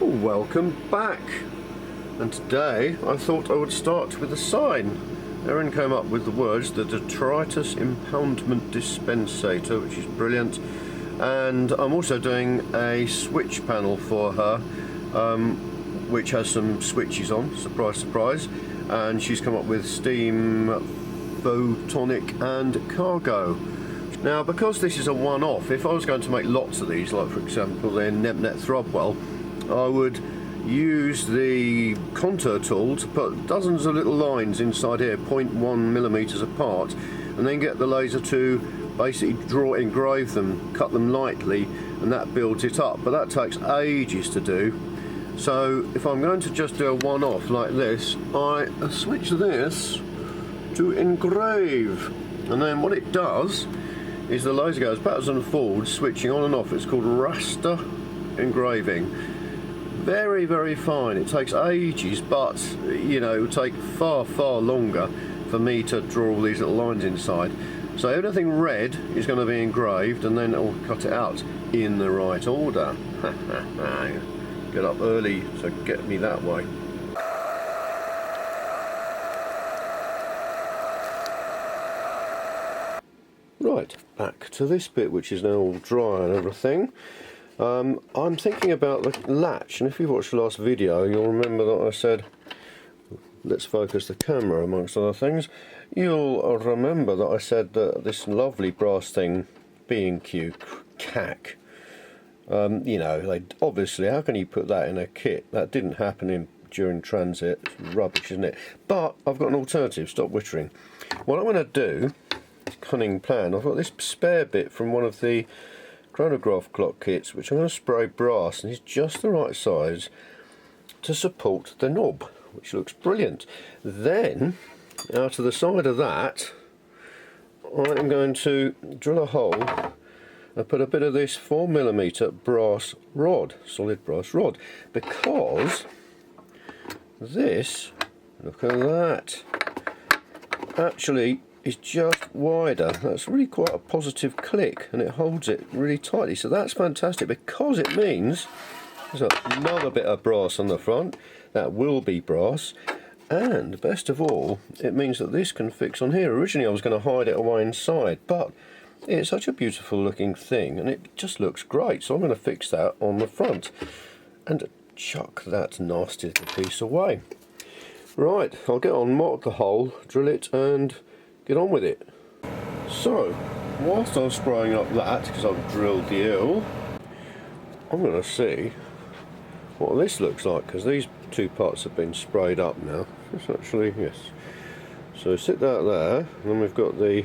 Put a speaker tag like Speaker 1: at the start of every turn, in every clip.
Speaker 1: Welcome back, and today I thought I would start with a sign. Erin came up with the words, the Detritus Impoundment Dispensator, which is brilliant, and I'm also doing a switch panel for her, which has some switches on, surprise surprise, and she's come up with steam, photonic and cargo. Now, because this is a one-off, if I was going to make lots of these, like for example the Nebnet Throbwell, I would use the contour tool to put dozens of little lines inside here, 0.1 millimeters apart, and then get the laser to basically engrave them, cut them lightly, and that builds it up. But that takes ages to do. So if I'm going to just do a one-off like this, I switch this to engrave, and then what it does is the laser goes backwards and forwards, switching on and off. It's called Raster Engraving. Very, very fine. It takes ages, but you know, it would take far, far longer for me to draw all these little lines inside. So anything red is going to be engraved, and then I'll cut it out in the right order. Get up early to get me that way. Right, back to this bit, which is now all dry and everything. I'm thinking about the latch, and if you've watched the last video, you'll remember that I said, let's focus the camera amongst other things. You'll remember that I said that this lovely brass thing, B&Q CAC, you know, obviously, how can you put that in a kit? That didn't happen during transit. It's rubbish, isn't it? But I've got an alternative. Stop wittering. What I'm going to do, cunning plan, I've got this spare bit from one of the chronograph clock kits, which I'm going to spray brass, and it's just the right size to support the knob, which looks brilliant. Then, out of the side of that, I'm going to drill a hole and put a bit of this 4mm brass rod, solid brass rod, because this, look at that, actually is just wider. That's really quite a positive click, and it holds it really tightly, so that's fantastic, because it means there's another bit of brass on the front that will be brass, and best of all, it means that this can fix on here. Originally I was going to hide it away inside, but it's such a beautiful looking thing and it just looks great, so I'm going to fix that on the front and chuck that nasty little piece away. Right, I'll get on, mark the hole, drill it and get on with it. So, whilst I'm spraying up that, because I've drilled the eel, I'm going to see what this looks like, because these two parts have been sprayed up now. It's actually, yes. So sit that there, and then we've got the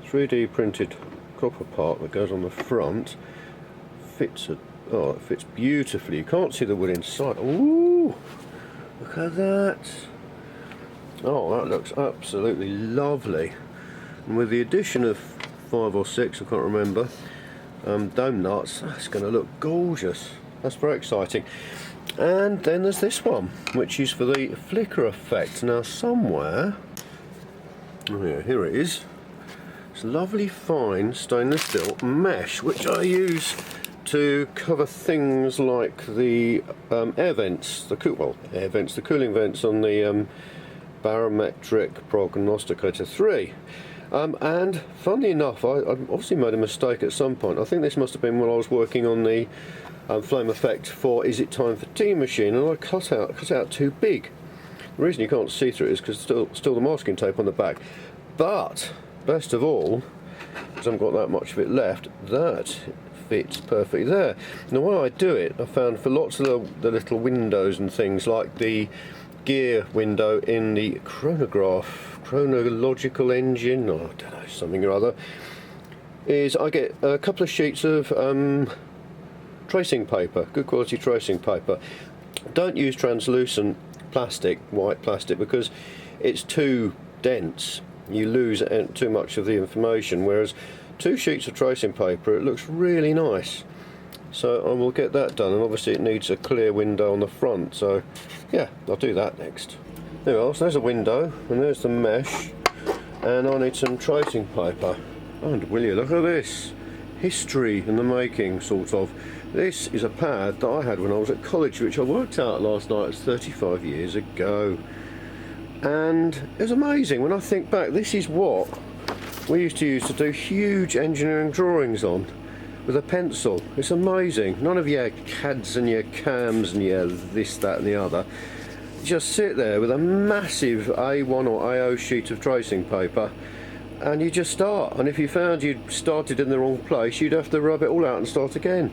Speaker 1: 3D printed copper part that goes on the front. Oh, it fits beautifully. You can't see the wood inside. Ooh, look at that. Oh, that looks absolutely lovely. And with the addition of 5 or 6, I can't remember, dome nuts, that's going to look gorgeous. That's very exciting. And then there's this one, which is for the flicker effect. Now somewhere, oh yeah, here it is. It's lovely fine stainless steel mesh, which I use to cover things like the air vents, the cooling vents on the barometric prognosticator 3. And funnily enough, I obviously made a mistake at some point. I think this must have been when I was working on the flame effect for Is It Time for Tea Machine, and I cut out too big. The reason you can't see through it is because still the masking tape on the back. But best of all, because I haven't got that much of it left, that fits perfectly there. Now, when I do it, I found for lots of the little windows and things, like the gear window in the chronological engine, or I don't know, something or other, is I get a couple of sheets of tracing paper, good quality tracing paper. Don't use translucent plastic, white plastic, because it's too dense. You lose too much of the information, whereas 2 sheets of tracing paper, it looks really nice. So I will get that done, and obviously it needs a clear window on the front, so yeah, I'll do that next. There we are, so there's a window, and there's the mesh, and I need some tracing paper. And will you look at this? History in the making, sort of. This is a pad that I had when I was at college, which I worked out last night. It's 35 years ago. And it was amazing when I think back. This is what we used to use to do huge engineering drawings on with a pencil. It's amazing. None of your CADs and your CAMs and your this, that and the other. Just sit there with a massive A1 or AO sheet of tracing paper and you just start. And if you found you'd started in the wrong place, you'd have to rub it all out and start again.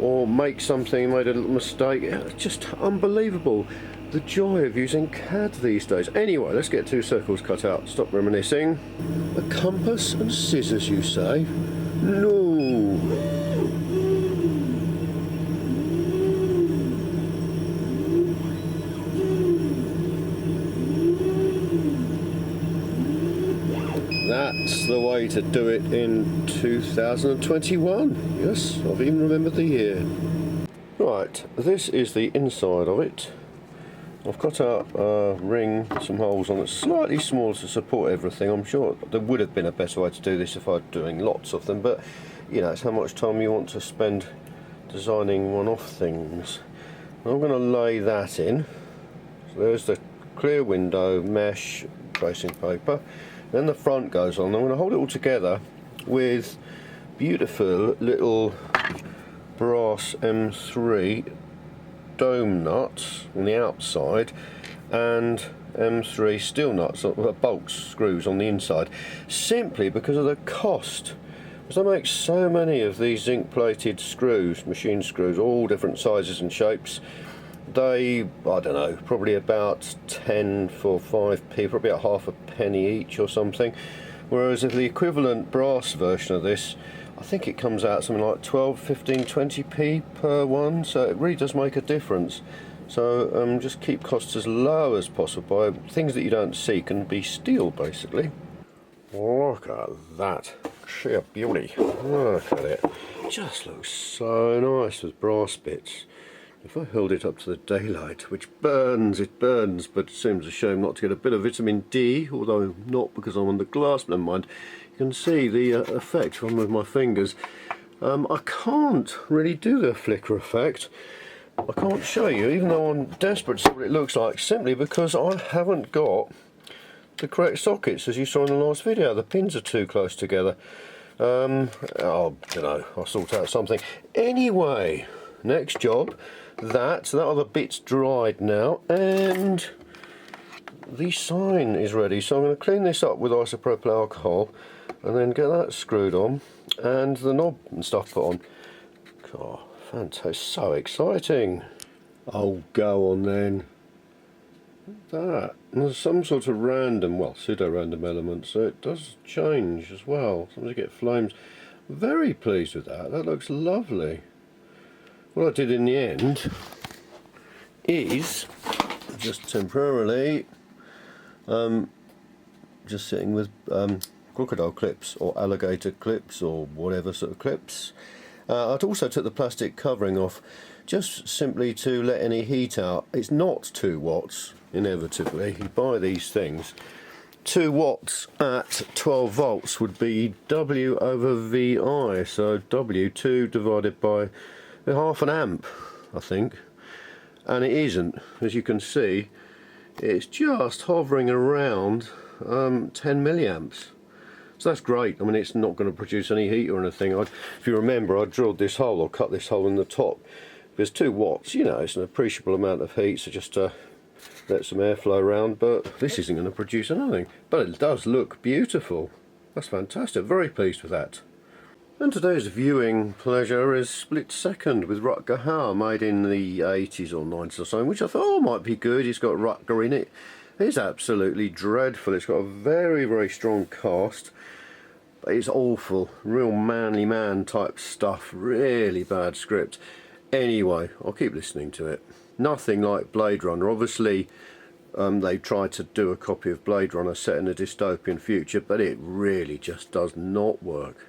Speaker 1: Or make something, made a little mistake. It's just unbelievable the joy of using CAD these days. Anyway, let's get 2 circles cut out. Stop reminiscing. A compass and scissors, you say? No. That's the way to do it in 2021. Yes, I've even remembered the year. Right, this is the inside of it. I've cut out a ring, some holes on it, slightly small to support everything. I'm sure there would have been a better way to do this if I was doing lots of them, but you know, it's how much time you want to spend designing one-off things. I'm going to lay that in. So there's the clear window mesh tracing paper. Then the front goes on. I'm going to hold it all together with beautiful little brass M3 dome nuts on the outside and M3 steel nuts, bolts, screws on the inside, simply because of the cost. Because I make so many of these zinc plated screws, machine screws, all different sizes and shapes. They, I don't know, probably about 10 for 5p, probably about half a penny each or something. Whereas if the equivalent brass version of this, I think it comes out something like 12, 15, 20p per one, so it really does make a difference. So just keep costs as low as possible. Things that you don't see can be steel, basically. Look at that, sheer beauty. Look at it, just looks so nice with brass bits. If I held it up to the daylight, which burns, it burns, but it seems a shame not to get a bit of vitamin D, although not because I'm on the glass, but never mind. You can see the effect from with my fingers. I can't really do the flicker effect. I can't show you, even though I'm desperate to see what it looks like, simply because I haven't got the correct sockets, as you saw in the last video. The pins are too close together. I don't know, I'll sort out something. Anyway, next job. That other bit's dried now, and the sign is ready. So I'm going to clean this up with isopropyl alcohol and then get that screwed on and the knob and stuff put on. God, fantastic, so exciting. Oh, go on then. That, and there's some sort of random, well, pseudo-random element, so it does change as well. Sometimes you get flames. Very pleased with that. That looks lovely. What I did in the end is just temporarily just sitting with crocodile clips or alligator clips or whatever sort of clips. I'd also took the plastic covering off just simply to let any heat out. It's not 2 watts, inevitably. You buy these things. 2 watts at 12 volts would be W over VI, so W2 divided by half an amp, I think, and it isn't. As you can see, it's just hovering around 10 milliamps. So that's great. I mean, it's not going to produce any heat or anything. If you remember, I drilled this hole or cut this hole in the top. There's 2 watts, you know, it's an appreciable amount of heat, so just let some airflow around, but this isn't going to produce anything. But it does look beautiful. That's fantastic. Very pleased with that. And today's viewing pleasure is Split Second with Rutger Hauer, made in the 80s or 90s or something, which I thought, oh, might be good. It's got Rutger in it. It's absolutely dreadful. It's got a very, very strong cast, but it's awful. Real manly man type stuff. Really bad script. Anyway, I'll keep listening to it. Nothing like Blade Runner. Obviously, they tried to do a copy of Blade Runner set in a dystopian future, but it really just does not work.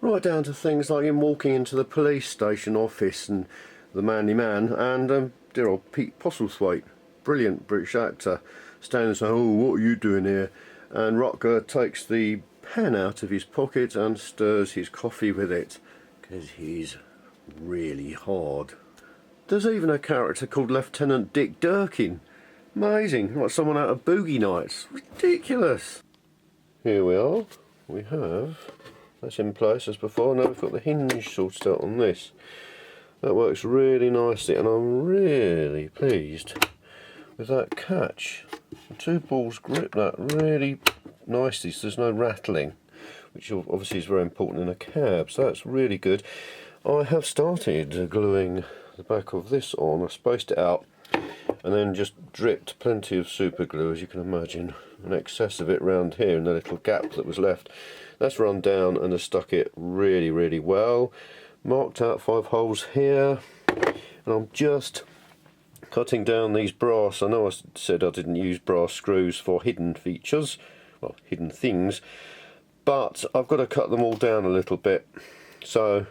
Speaker 1: Right down to things like him walking into the police station office and the manly man, and dear old Pete Postlethwaite, brilliant British actor, standing there saying, oh, what are you doing here? And Rutger takes the pen out of his pocket and stirs his coffee with it, because he's really hard. There's even a character called Lieutenant Dick Durkin. Amazing, like someone out of Boogie Nights. Ridiculous. Here we are. We have, that's in place as before. Now we've got the hinge sorted out on this. That works really nicely, and I'm really pleased with that catch. The two balls grip that really nicely, so there's no rattling, which obviously is very important in a cab, so that's really good. I have started gluing the back of this on. I spaced it out and then just dripped plenty of super glue, as you can imagine, an excess of it round here in the little gap that was left. That's run down and has stuck it really, really well. Marked out 5 holes here, and I'm just cutting down these brass. I know I said I didn't use brass screws for hidden features, well, hidden things, but I've got to cut them all down a little bit. So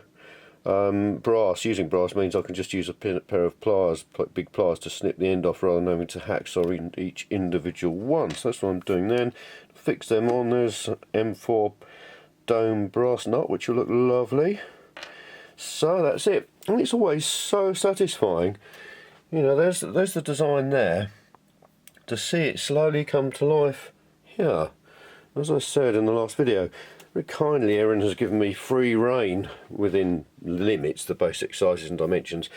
Speaker 1: using brass means I can just use a pair of pliers, big pliers, to snip the end off rather than having to hacksaw each individual one. So that's what I'm doing then. Fix them on. There's M4 dome brass nut, which will look lovely. So that's it, and it's always so satisfying. You know, there's the design there. To see it slowly come to life here. As I said in the last video, very kindly Erin has given me free rein, within limits, the basic sizes and dimensions,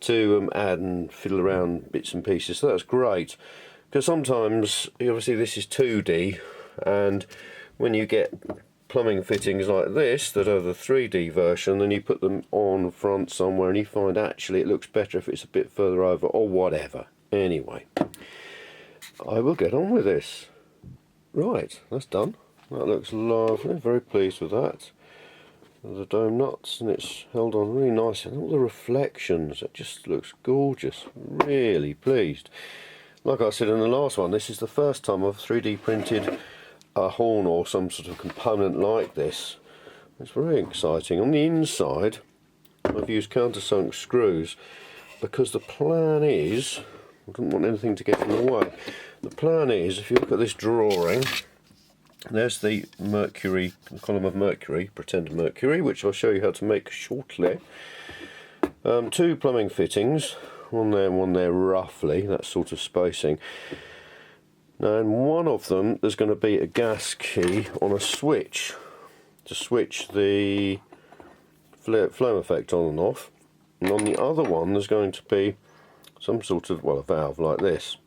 Speaker 1: to add and fiddle around bits and pieces. So that's great, because sometimes, obviously this is 2D, and when you get plumbing fittings like this that are the 3D version, then you put them on front somewhere and you find actually it looks better if it's a bit further over, or whatever. Anyway, I will get on with this. Right, that's done. That looks lovely, very pleased with that. The dome nuts, and it's held on really nicely, and all the reflections, it just looks gorgeous. Really pleased. Like I said in the last one, this is the first time I've 3D printed a horn or some sort of component like this. It's very exciting. On the inside I've used countersunk screws, because the plan is, I don't want anything to get in the way. The plan is, if you look at this drawing, there's the Mercury, the column of Mercury, pretend Mercury, which I'll show you how to make shortly. 2 plumbing fittings, one there and one there roughly, that sort of spacing. Now in one of them there's going to be a gas key on a switch to switch the flame effect on and off, and on the other one there's going to be some sort of, well, a valve like this,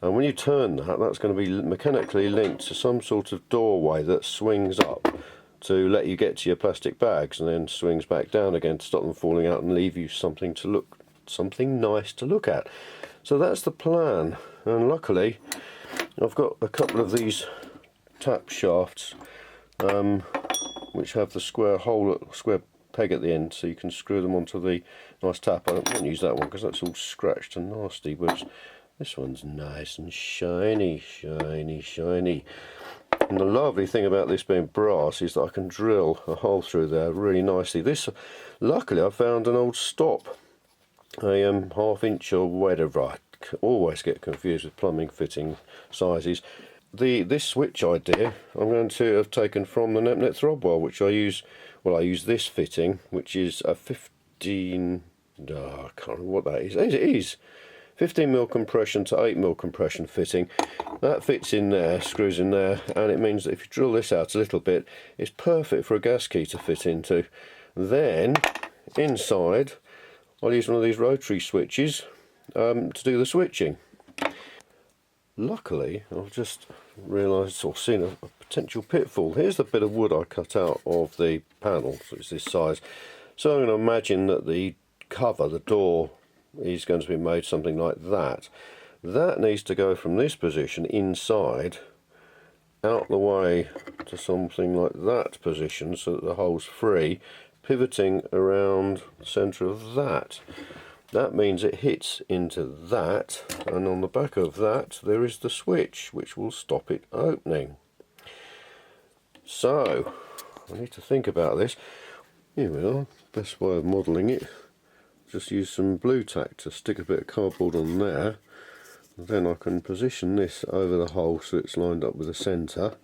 Speaker 1: and when you turn that, that's going to be mechanically linked to some sort of doorway that swings up to let you get to your plastic bags, and then swings back down again to stop them falling out and leave you something nice to look at. So that's the plan, and luckily I've got a couple of these tap shafts which have the square peg at the end, so you can screw them onto the nice tap. I don't want to use that one because that's all scratched and nasty, but this one's nice and shiny, shiny, shiny. And the lovely thing about this being brass is that I can drill a hole through there really nicely. This, luckily, I found an old stop, a 1/2 inch or whatever. I always get confused with plumbing fitting sizes. This switch idea I'm going to have taken from the Nepnet Throbwell, which I use. Well, I use this fitting, which is a 15. I can't remember what that is. It is 15mm compression to 8mm compression fitting. That fits in there, screws in there, and it means that if you drill this out a little bit, it's perfect for a gas key to fit into. Then inside I'll use one of these rotary switches to do the switching. Luckily, I've just realised or seen a potential pitfall. Here's the bit of wood I cut out of the panel, so it's this size. So I'm going to imagine that the cover, the door, is going to be made something like that. That needs to go from this position inside, out the way to something like that position, so that the hole's free, pivoting around the centre of that. That means it hits into that, and on the back of that there is the switch which will stop it opening. So I need to think about this. Here we are, best way of modelling it. Just use some blue tack to stick a bit of cardboard on there, and then I can position this over the hole so it's lined up with the centre.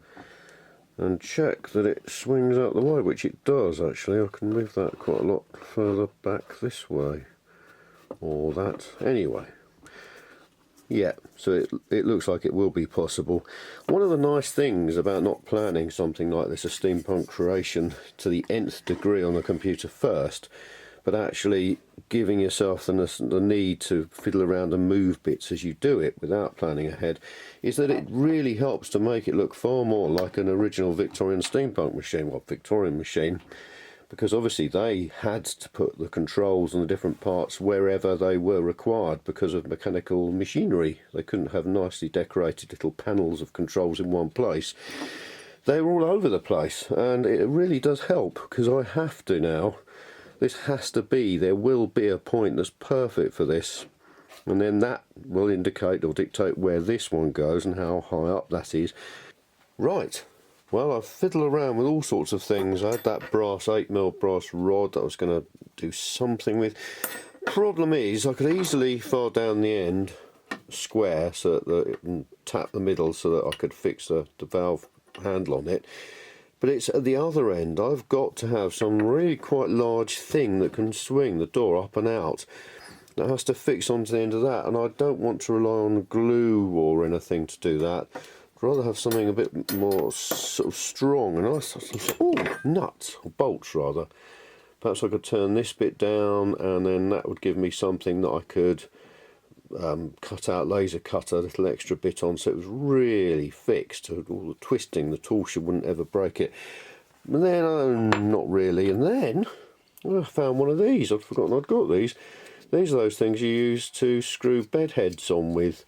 Speaker 1: and check that it swings out the way, which it does actually. I can move that quite a lot further back this way, or that. Anyway, yeah, so it looks like it will be possible. One of the nice things about not planning something like this, a steampunk creation, to the nth degree on the computer first, but actually giving yourself the need to fiddle around and move bits as you do it without planning ahead, is that it really helps to make it look far more like an original Victorian steampunk machine, or Victorian machine, because obviously they had to put the controls and the different parts wherever they were required because of mechanical machinery. They couldn't have nicely decorated little panels of controls in one place. They were all over the place, and it really does help, because I have to now. This has to be, there will be a point that's perfect for this, and then that will indicate or dictate where this one goes and how high up that is. Right, well, I've fiddled around with all sorts of things. I had that brass 8mm brass rod that I was going to do something with. Problem is, I could easily file down the end square so that it can tap the middle so that I could fix the valve handle on it. But it's at the other end. I've got to have some really quite large thing that can swing the door up and out. That has to fix onto the end of that, and I don't want to rely on glue or anything to do that. I'd rather have something a bit more sort of strong and nice. Oh, nuts, or bolts rather. Perhaps I could turn this bit down, and then that would give me something that I could cut out, laser cut a little extra bit on, so it was really fixed. All the twisting, the tool wouldn't ever break it. But then, not really. And then I found one of these. I'd forgotten I'd got these. These are those things you use to screw bed heads on with.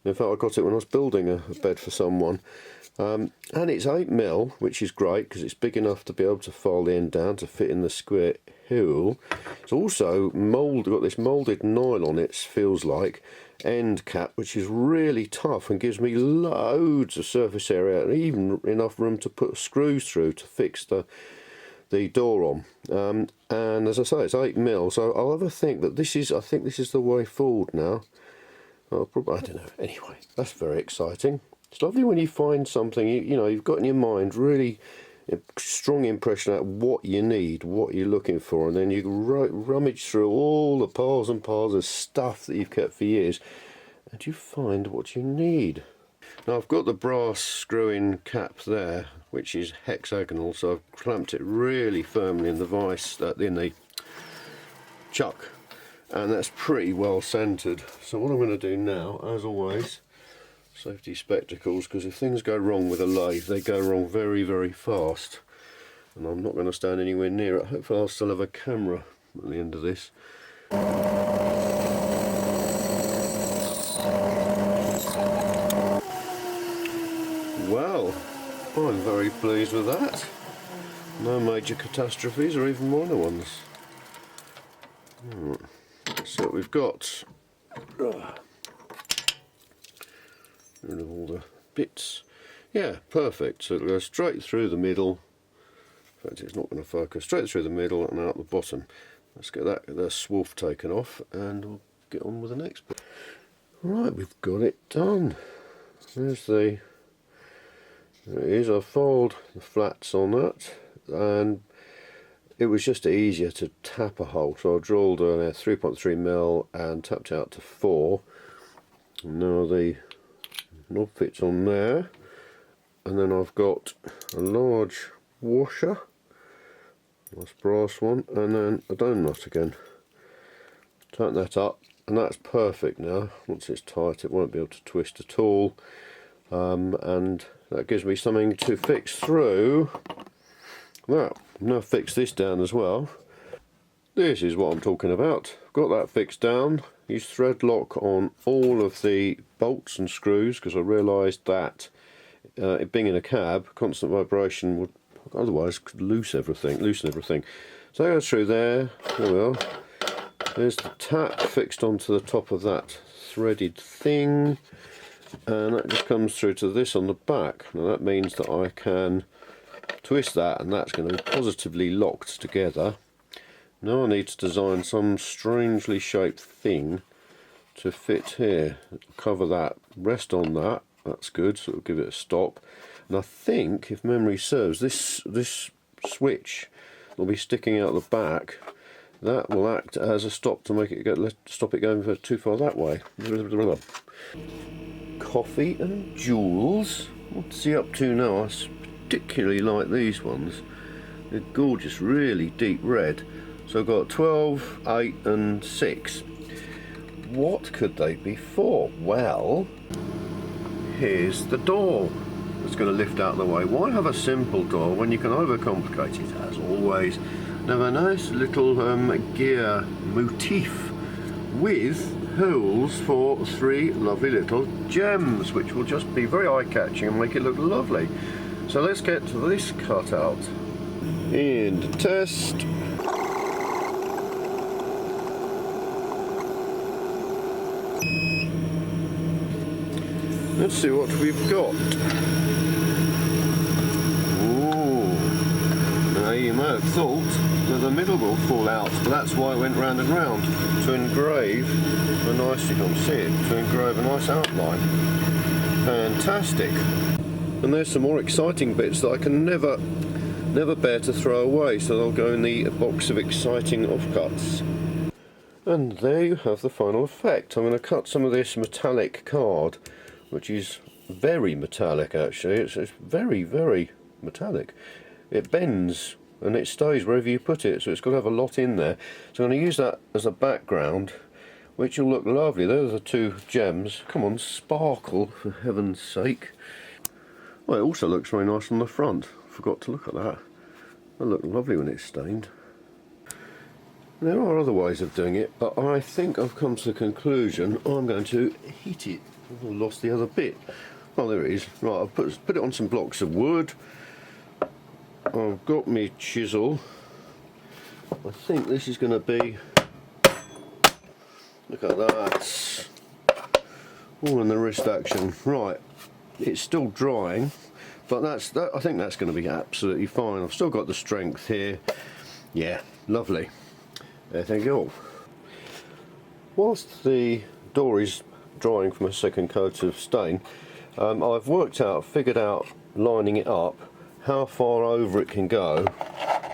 Speaker 1: In fact, I got it when I was building a bed for someone. And it's 8mm, which is great because it's big enough to be able to file the end down to fit in the square hole. It's also got this moulded nylon, it feels like, end cap, which is really tough and gives me loads of surface area and even enough room to put screws through to fix the door on. And as I say, it's 8mm, so I'll have a think, but I think this is the way forward now. I don't know. Anyway, that's very exciting. It's lovely when you find something you've got in your mind, really strong impression at what you need, what you're looking for, and then you rummage through all the piles and piles of stuff that you've kept for years, and you find what you need. Now I've got the brass screw-in cap there, which is hexagonal, so I've clamped it really firmly in the vise, in the chuck, and that's pretty well centered. So what I'm going to do now, as always, safety spectacles, because if things go wrong with a lathe, they go wrong very, very fast, and I'm not going to stand anywhere near it. Hopefully I'll still have a camera at the end of this. Well, I'm very pleased with that. No major catastrophes or even minor ones. So what we've got, rid of all the bits. Yeah, perfect. So it'll go straight through the middle. In fact, it's not going to focus. Straight through the middle and out the bottom. Let's get the swoof taken off, and we'll get on with the next bit. Right, we've got it done. There it is. I filed the flats on that, and it was just easier to tap a hole. So I drilled a 3.3mm and tapped out to 4. Now the knob fits on there, and then I've got a large washer, nice brass one, and then a dome nut again. Tighten that up, and that's perfect now. Once it's tight, it won't be able to twist at all, and that gives me something to fix through. Now, I'm going to fix this down as well. This is what I'm talking about. I've got that fixed down. Use thread lock on all of the bolts and screws, because I realised that it being in a cab, constant vibration would otherwise could loosen everything. So I go through there. There we are. There's the tap fixed onto the top of that threaded thing, and that just comes through to this on the back. Now that means that I can twist that, and that's going to be positively locked together. Now I need to design some strangely shaped thing to fit here. Cover that, rest on that, that's good, so it'll give it a stop. And I think, if memory serves, this switch will be sticking out the back. That will act as a stop to make it go, stop it going too far that way. Coffee and jewels. What's he up to now? I particularly like these ones. They're gorgeous, really deep red. So I've got 12, 8 and 6. What could they be for? Well, here's the door that's going to lift out of the way. Why have a simple door when you can overcomplicate it, as always? Now a nice little gear motif with holes for 3 lovely little gems, which will just be very eye-catching and make it look lovely. So let's get this cut out and test. Let's see what we've got. Ooh. Now you may have thought that the middle will fall out, but that's why I went round and round, to engrave a nice, you can see it, to engrave a nice outline. Fantastic. And there's some more exciting bits that I can never bear to throw away, so they'll go in the box of exciting offcuts. And there you have the final effect. I'm going to cut some of this metallic card, which is very metallic actually. It's very, very metallic. It bends and it stays wherever you put it, so it's got to have a lot in there. So I'm going to use that as a background, which will look lovely. Those are the 2 gems. Come on, sparkle, for heaven's sake. Well, it also looks very nice on the front. Forgot to look at that. It'll look lovely when it's stained. There are other ways of doing it, but I think I've come to the conclusion I'm going to heat it. I've lost the other bit. Oh, there it is. Right, I've put it on some blocks of wood. I've got my chisel. I think this is going to be, look at that, all in the wrist action. Right, it's still drying, but I think that's going to be absolutely fine. I've still got the strength here. Yeah, lovely. There you go. Whilst the door is drying from a second coat of stain, I've figured out, lining it up, how far over it can go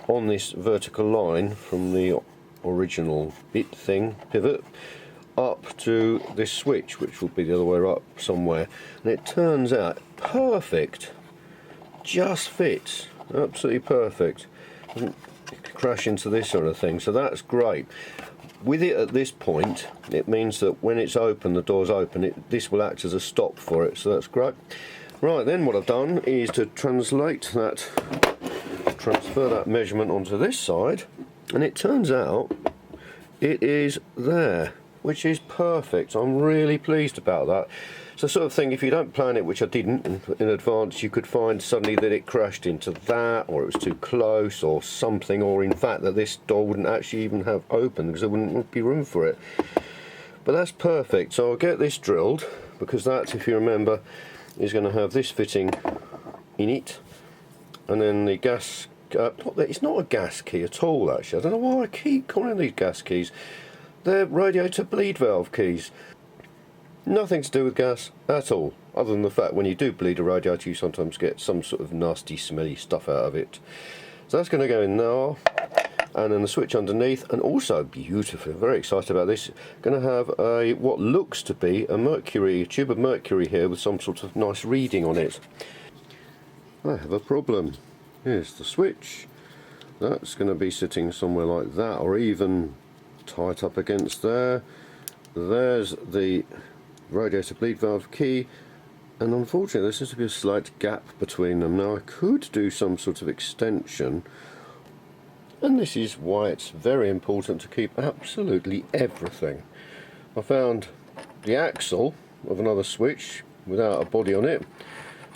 Speaker 1: on this vertical line from the original pivot, up to this switch, which will be the other way up somewhere. And it turns out perfect, just fits, absolutely perfect. Doesn't crash into this sort of thing, so that's great. With it at this point, it means that when it's open, the door's open, this will act as a stop for it, so that's great. Right, then what I've done is to transfer that measurement onto this side, and it turns out it is there, which is perfect. I'm really pleased about that. It's the sort of thing, if you don't plan it, which I didn't in advance, you could find suddenly that it crashed into that, or it was too close, or something, or in fact that this door wouldn't actually even have opened because there wouldn't be room for it. But that's perfect. So I'll get this drilled, because that, if you remember, is going to have this fitting in it, and then the gas, it's not a gas key at all actually. I don't know why I keep calling these gas keys. They're radiator bleed valve keys. Nothing to do with gas at all, other than the fact when you do bleed a radiator you sometimes get some sort of nasty smelly stuff out of it. So that's going to go in now, and then the switch underneath, and also beautiful, very excited about this, going to have a what looks to be a tube of mercury here with some sort of nice reading on it. I have a problem. Here's the switch. That's going to be sitting somewhere like that, or even tight up against there. There's the radiator bleed valve key, and unfortunately there seems to be a slight gap between them. Now I could do some sort of extension, and this is why it's very important to keep absolutely everything. I found the axle of another switch without a body on it,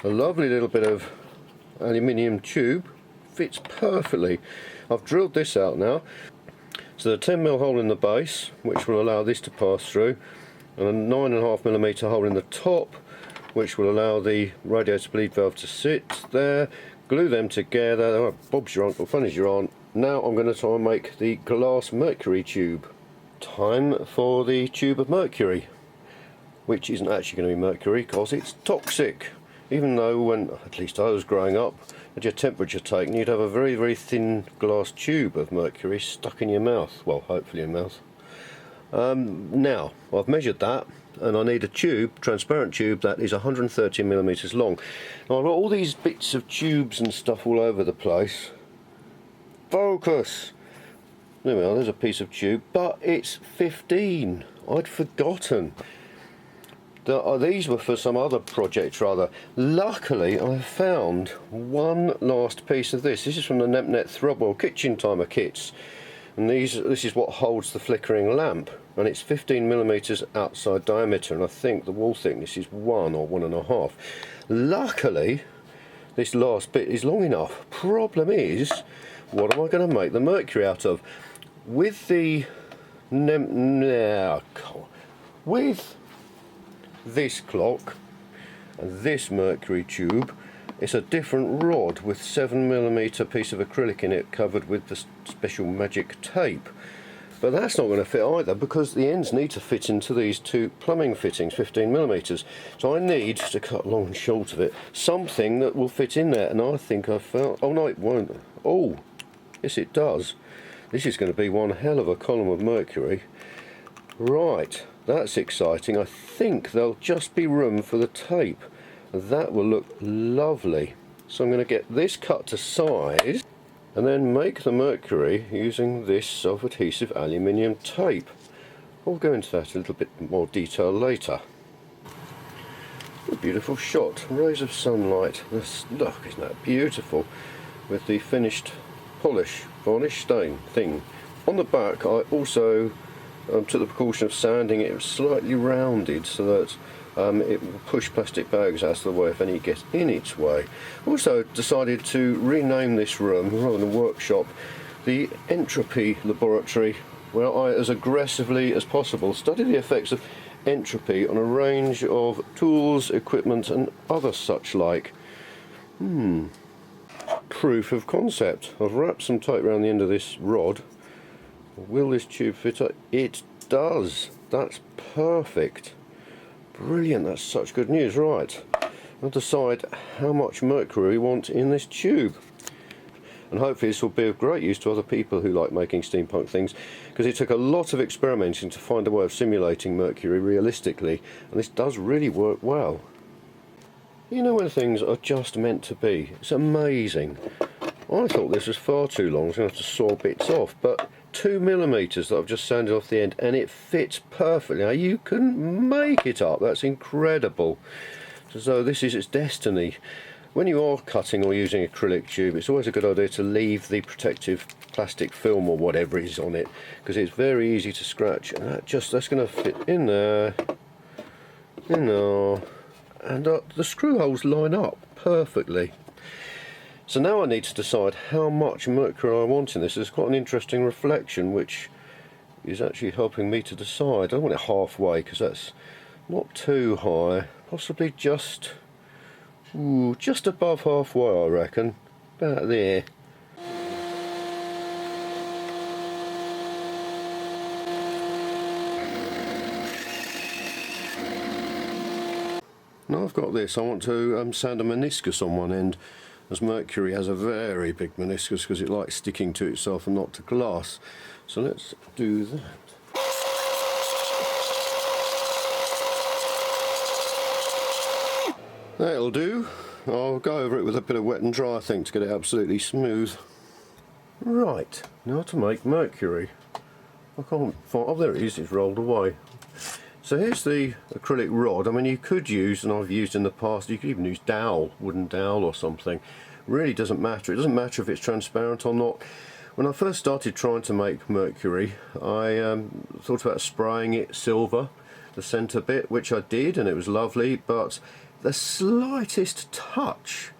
Speaker 1: a lovely little bit of aluminium tube, fits perfectly. I've drilled this out now, so the 10mm hole in the base, which will allow this to pass through, and a 9.5mm hole in the top, which will allow the radiator bleed valve to sit there. Glue them together. Oh, Bob's your uncle, fun as your aunt. Now I'm going to try and make the glass mercury tube. Time for the tube of mercury, which isn't actually going to be mercury because it's toxic. even though when, at least I was growing up, had your temperature taken, you'd have a very, very thin glass tube of mercury stuck in your mouth. Well, hopefully your mouth. Now, I've measured that, and I need a tube, transparent tube, that is 130mm long. Now I've got all these bits of tubes and stuff all over the place. Focus! There we are, there's a piece of tube, but it's 15. I'd forgotten. These were for some other project rather. Luckily I found one last piece of this. This is from the NempNet Throbwell kitchen timer kits, and this is what holds the flickering lamp, and it's 15mm outside diameter, and I think the wall thickness is 1 or 1.5. Luckily this last bit is long enough. Problem is, what am I going to make the mercury out of? With the with this clock and this mercury tube, it's a different rod with 7mm piece of acrylic in it, covered with the special magic tape. But that's not going to fit either, because the ends need to fit into these two plumbing fittings, 15mm. So I need, to cut long and short of it, something that will fit in there, and I think I've found... oh no, it won't. Oh, yes it does. This is going to be one hell of a column of mercury. Right, that's exciting. I think there'll just be room for the tape. That will look lovely. So I'm going to get this cut to size and then make the mercury using this self-adhesive aluminium tape. I'll go into that a little bit more detail later. A beautiful shot, rays of sunlight. Look, isn't that beautiful? With the finished polish, varnish stain thing. On the back I also took the precaution of sanding it slightly rounded so that it will push plastic bags out of the way if any get in its way. Also decided to rename this room, rather than a workshop, the Entropy Laboratory, where I, as aggressively as possible, study the effects of entropy on a range of tools, equipment and other such like. Proof of concept. I've wrapped some tape around the end of this rod. Will this tube fit? It does. That's perfect. Brilliant, that's such good news. Right, I'll decide how much mercury we want in this tube, and hopefully this will be of great use to other people who like making steampunk things, because it took a lot of experimenting to find a way of simulating mercury realistically, and this does really work well. You know when things are just meant to be? It's amazing. I thought this was far too long, I was going to have to saw bits off, but 2mm that I've just sanded off the end, and it fits perfectly. Now you couldn't make it up, that's incredible. So this is its destiny. When you are cutting or using acrylic tube, it's always a good idea to leave the protective plastic film or whatever is on it, because it's very easy to scratch, and that's going to fit in there, and the screw holes line up perfectly. So now I need to decide how much mercury I want in this. There's quite an interesting reflection which is actually helping me to decide. I don't want it halfway because that's not too high. Possibly just above halfway, I reckon. About there. Now I've got this, I want to sand a meniscus on one end, as mercury has a very big meniscus because it likes sticking to itself and not to glass. So let's do that. That'll do. I'll go over it with a bit of wet and dry, I think, to get it absolutely smooth. Right, now to make mercury. I can't find, oh there it is, it's rolled away. So here's the acrylic rod. I mean, you could use, and I've used in the past, you could even use dowel, wooden dowel or something. Really doesn't matter. It doesn't matter if it's transparent or not. When I first started trying to make mercury, I thought about spraying it silver, the centre bit, which I did, and it was lovely, but the slightest touch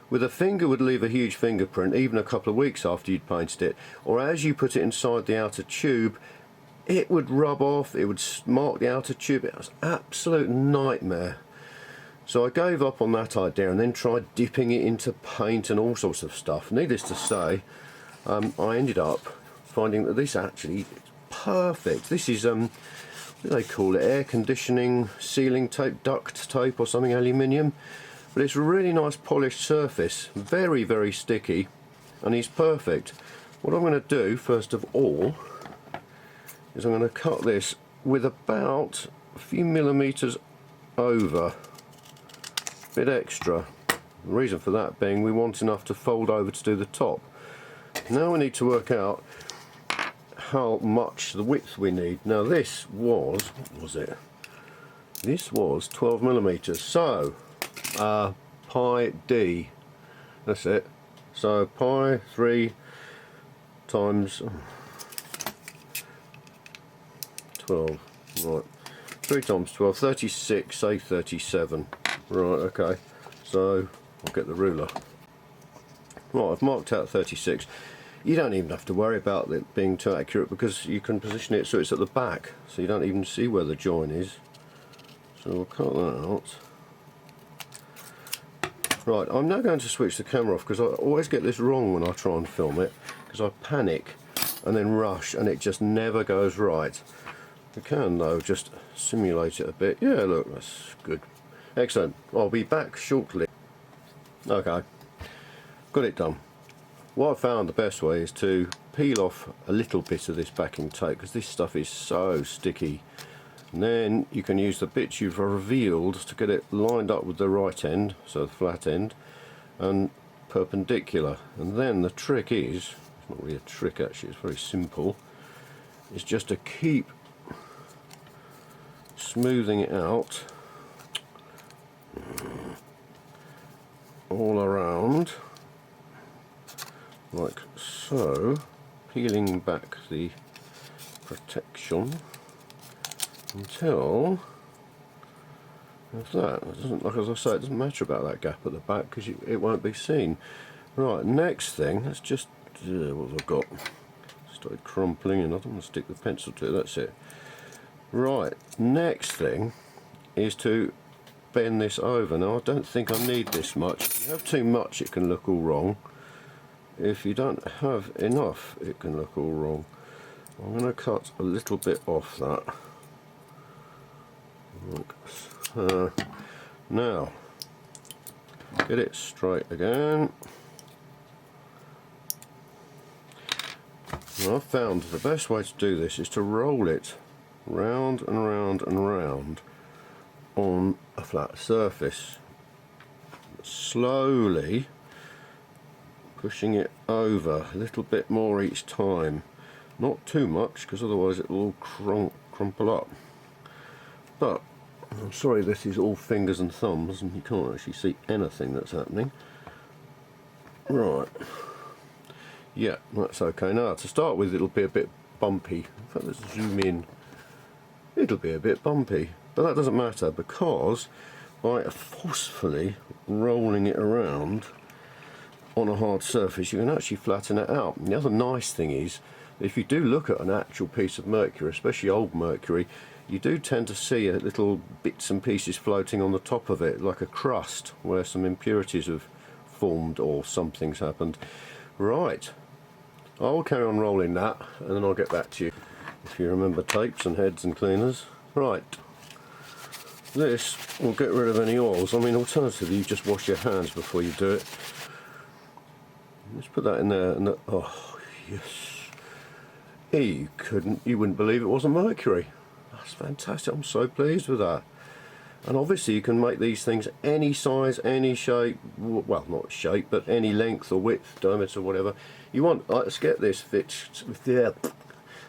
Speaker 1: with a finger would leave a huge fingerprint, even a couple of weeks after you'd painted it, or as you put it inside the outer tube, it would rub off, it would mark the outer tube. It was an absolute nightmare. So I gave up on that idea and then tried dipping it into paint and all sorts of stuff. Needless to say, I ended up finding that this actually is perfect. This is, what do they call it, air conditioning sealing tape, duct tape or something, aluminium. but it's a really nice polished surface, very, very sticky, and he's perfect. What I'm going to do first of all is I'm going to cut this with about a few millimeters over, a bit extra. The reason for that being we want enough to fold over to do the top. Now we need to work out how much the width we need. Now this was, what was it? This was 12 millimeters. So pi d, that's it. So pi 3 times 12, right, 3 times 12, 36, say 37, right, okay, so I'll get the ruler. Right, I've marked out 36. You don't even have to worry about it being too accurate because you can position it so it's at the back, so you don't even see where the join is. So we'll cut that out. Right, I'm now going to switch the camera off because I always get this wrong when I try and film it, because I panic and then rush and it just never goes right. We can though just simulate it a bit. Yeah, look, that's good. Excellent. I'll be back shortly. Okay, got it done. What I found the best way is to peel off a little bit of this backing tape because this stuff is so sticky. And then you can use the bits you've revealed to get it lined up with the right end, so the flat end, and perpendicular. And then the trick is, it's not really a trick actually, it's very simple, is just to keep smoothing it out all around, like so, peeling back the protection until there's that. It doesn't, like as I say, it doesn't matter about that gap at the back because it won't be seen. Right, next thing, let's just what have I got? Started crumpling and I don't want to stick the pencil to it, that's it. Right, next thing is to bend this over. Now I don't think I need this much. If you have too much it can look all wrong. If you don't have enough it can look all wrong. I'm going to cut a little bit off that. Now get it straight again. Now I've found the best way to do this is to roll it round and round and round on a flat surface, slowly pushing it over a little bit more each time, not too much because otherwise it will all crumple up. But I'm sorry, this is all fingers and thumbs and you can't actually see anything that's happening. Right, yeah, that's okay. Now to start with it'll be a bit bumpy. In fact, let's zoom in. It'll be a bit bumpy, but that doesn't matter because by forcefully rolling it around on a hard surface you can actually flatten it out. And the other nice thing is, if you do look at an actual piece of mercury, especially old mercury, you do tend to see little bits and pieces floating on the top of it, like a crust where some impurities have formed or something's happened. Right, I'll carry on rolling that and then I'll get back to you if you remember tapes and heads and cleaners. Right, this will get rid of any oils. I mean, alternatively you just wash your hands before you do it. Let's put that in there and oh yes, you wouldn't believe it wasn't mercury. That's fantastic. I'm so pleased with that. And obviously you can make these things any size, any shape, well not shape but any length or width, diameter, whatever you want. Let's get this fixed.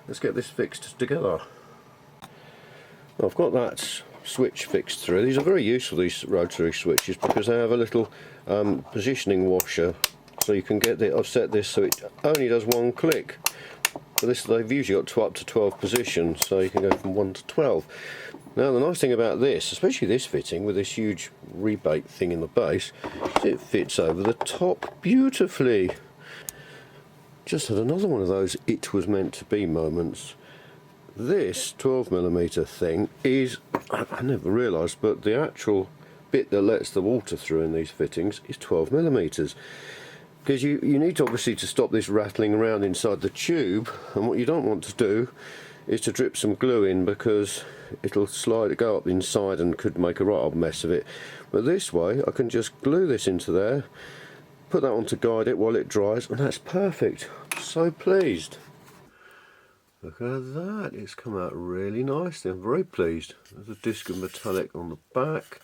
Speaker 1: Let's get this fixed together. I've got that switch fixed through. These are very useful, these rotary switches, because they have a little positioning washer, so you can get I've set this so it only does one click. For this they've usually got up to 12 positions, so you can go from 1 to 12. Now the nice thing about this, especially this fitting with this huge rebate thing in the base, is it fits over the top beautifully. Just had another one of those it was meant to be moments. This 12mm thing is, I never realised, but the actual bit that lets the water through in these fittings is 12mm. Because you need to obviously to stop this rattling around inside the tube, and what you don't want to do is to drip some glue in, because it'll go up inside and could make a right old mess of it. But this way I can just glue this into there, put that on to guide it while it dries, and that's perfect. I'm so pleased. Look at that, it's come out really nicely. I'm very pleased. There's a disc of metallic on the back,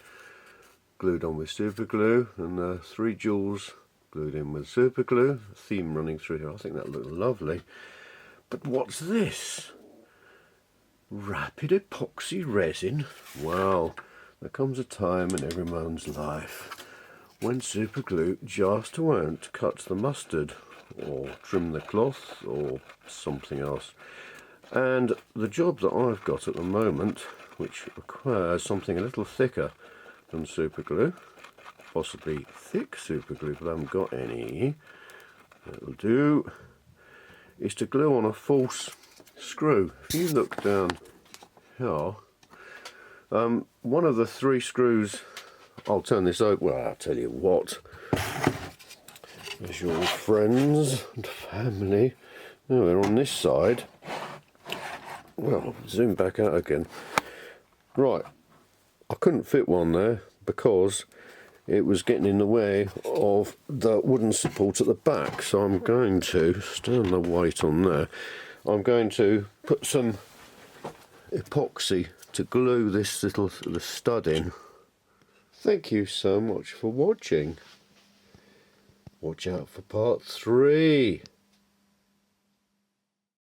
Speaker 1: glued on with super glue, and 3 jewels glued in with super glue. A theme running through here. I think that looks lovely. But what's this? Rapid epoxy resin. Wow, there comes a time in every man's life when super glue just won't cut the mustard or trim the cloth or something else. And the job that I've got at the moment, which requires something a little thicker than super glue, possibly thick super glue, but I haven't got any, that'll do, is to glue on a false screw. If you look down here, one of the 3 screws, I'll turn this over, well, I'll tell you what, there's your friends and family. Now they're on this side. Well, zoom back out again. Right, I couldn't fit one there because it was getting in the way of the wooden support at the back, so I'm going to stand the weight on there. I'm going to put some epoxy to glue this the stud in. Thank you so much for watching. Watch out for part 3.